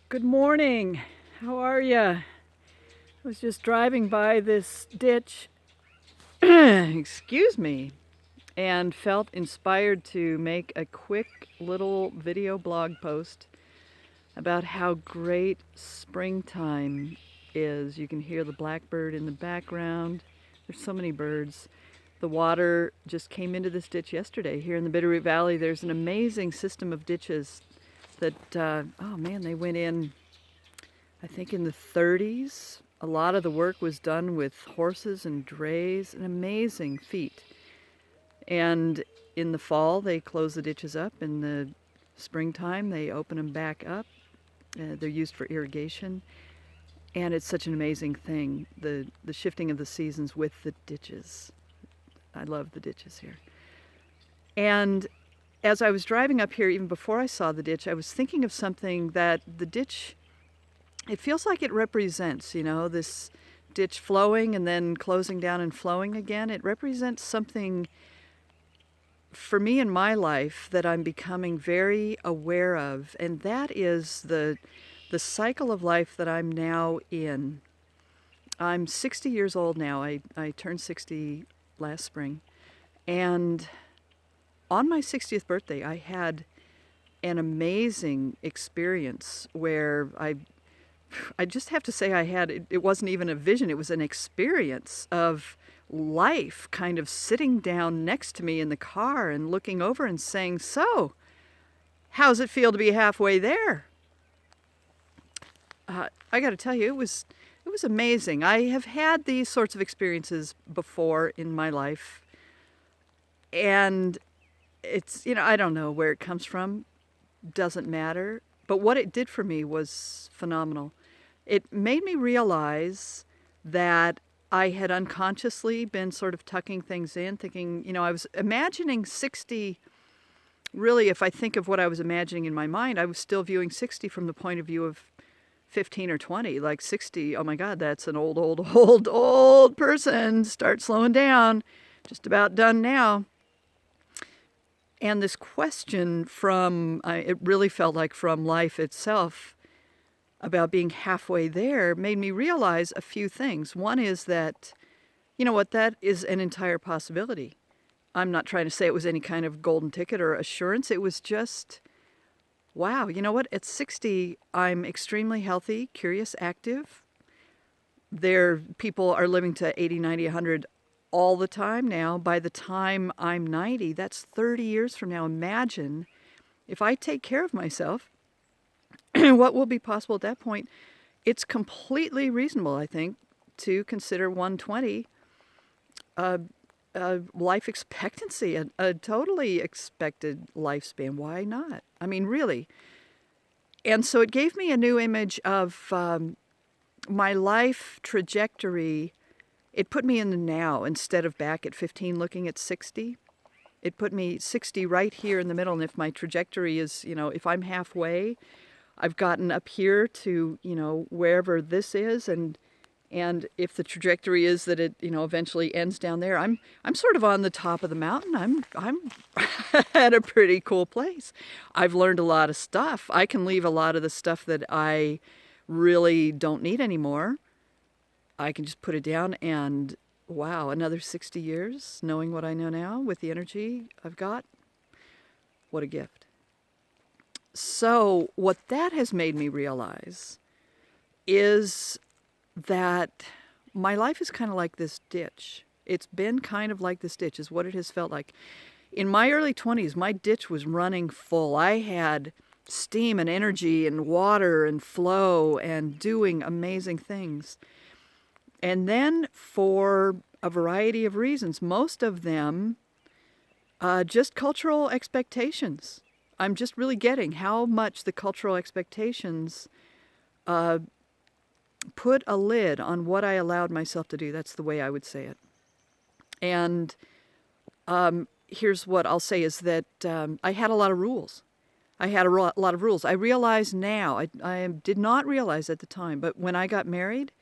Good morning. How are you? I was just driving by this ditch, excuse me, and felt inspired to make a quick little video blog post about how great springtime is. You can hear the blackbird in the background. There's so many birds. The water just came into this ditch yesterday. Here in the Bitterroot Valley, there's an amazing system of ditches that, oh man, they went in, I think, in the 30s. A lot of the work was done with horses and drays, an amazing feat. And in the fall, they close the ditches up. In the springtime, they open them back up. They're used for irrigation. And it's such an amazing thing, the shifting of the seasons with the ditches. I love the ditches here. And as I was driving up here, even before I saw the ditch, I was thinking of something that the ditch, it feels like it represents, this ditch flowing and then closing down and flowing again. It represents something for me in my life that I'm becoming very aware of, and that is the cycle of life that I'm now in. I'm 60 years old now. I turned 60 last spring. And on my 60th birthday, I had an amazing experience where I just have to say it wasn't even a vision, it was an experience of life kind of sitting down next to me in the car and looking over and saying, "So, how's it feel to be halfway there?" I got to tell you, it was amazing. I have had these sorts of experiences before in my life, and it's, I don't know where it comes from, doesn't matter. But what it did for me was phenomenal. It made me realize that I had unconsciously been sort of tucking things in, thinking, I was imagining 60. Really, if I think of what I was imagining in my mind, I was still viewing 60 from the point of view of 15 or 20. Like 60, oh my God, that's an old person. Start slowing down. Just about done now. And this question it really felt like from life itself about being halfway there made me realize a few things. One is that, that is an entire possibility. I'm not trying to say it was any kind of golden ticket or assurance. It was just, wow, at 60, I'm extremely healthy, curious, active. People are living to 80, 90, 100 all the time now. By the time I'm 90, that's 30 years from now. Imagine if I take care of myself, what will be possible at that point? It's completely reasonable, I think, to consider 120 a life expectancy, a totally expected lifespan. Why not? I mean, really. And so it gave me a new image of my life trajectory. It put me in the now instead of back at 15 looking at 60. It put me 60 right here in the middle. And if my trajectory is, if I'm halfway, I've gotten up here to, wherever this is. And if the trajectory is that it, eventually ends down there, I'm sort of on the top of the mountain. I'm at a pretty cool place. I've learned a lot of stuff. I can leave a lot of the stuff that I really don't need anymore. I can just put it down and, wow, another 60 years knowing what I know now with the energy I've got. What a gift. So what that has made me realize is that my life is kind of like this ditch. It's been kind of like this ditch is what it has felt like. In my early 20s, my ditch was running full. I had steam and energy and water and flow and doing amazing things. And then for a variety of reasons, most of them just cultural expectations. I'm just really getting how much the cultural expectations put a lid on what I allowed myself to do. That's the way I would say it. And here's what I'll say is that I had a lot of rules. I had a lot of rules. I realize now, I did not realize at the time, but when I got married,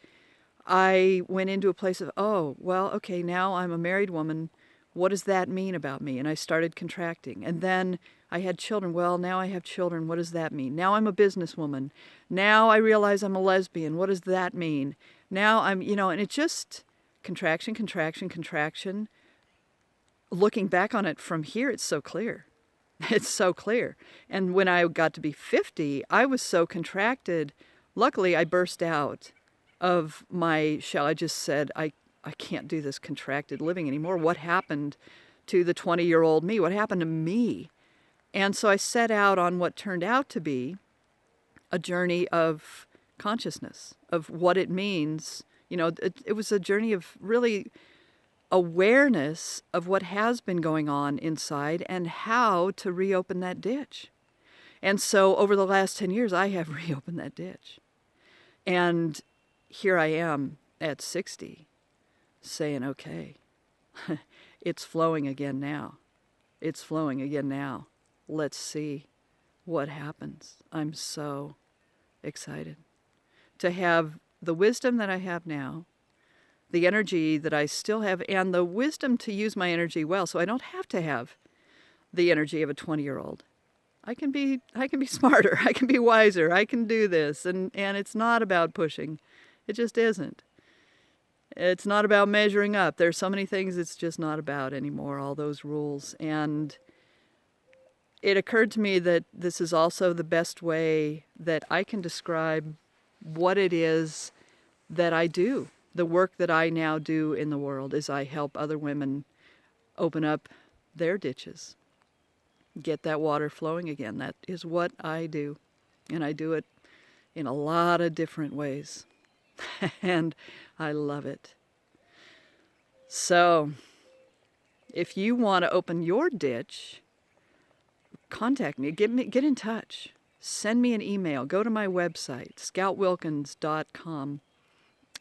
I went into a place of, oh, well, okay, now I'm a married woman. What does that mean about me? And I started contracting. And then I had children. Well, now I have children. What does that mean? Now I'm a businesswoman. Now I realize I'm a lesbian. What does that mean? Now I'm, and it just contraction, contraction, contraction. Looking back on it from here, it's so clear. It's so clear. And when I got to be 50, I was so contracted. Luckily, I burst out of my shell. I just said, I can't do this contracted living anymore. What happened to the 20-year-old me? What happened to me? And so I set out on what turned out to be a journey of consciousness, of what it means. It was a journey of really awareness of what has been going on inside and how to reopen that ditch. And so over the last 10 years, I have reopened that ditch. And here I am at 60 saying, okay, it's flowing again now. It's flowing again now. Let's see what happens. I'm so excited to have the wisdom that I have now, the energy that I still have, and the wisdom to use my energy well, so I don't have to have the energy of a 20-year-old. I can be smarter. I can be wiser. I can do this, and it's not about pushing. It just isn't. It's not about measuring up. There's so many things it's just not about anymore, all those rules. And it occurred to me that this is also the best way that I can describe what it is that I do. The work that I now do in the world is I help other women open up their ditches, get that water flowing again. That is what I do. And I do it in a lot of different ways. And I love it. So, if you want to open your ditch, contact me. Get in touch. Send me an email. Go to my website, scoutwilkins.com,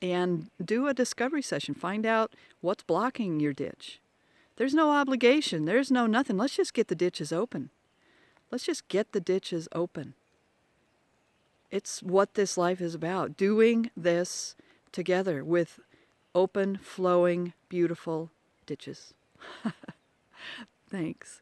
and do a discovery session. Find out what's blocking your ditch. There's no obligation. There's no nothing. Let's just get the ditches open. Let's just get the ditches open. It's what this life is about. Doing this together with open, flowing, beautiful ditches. Thanks.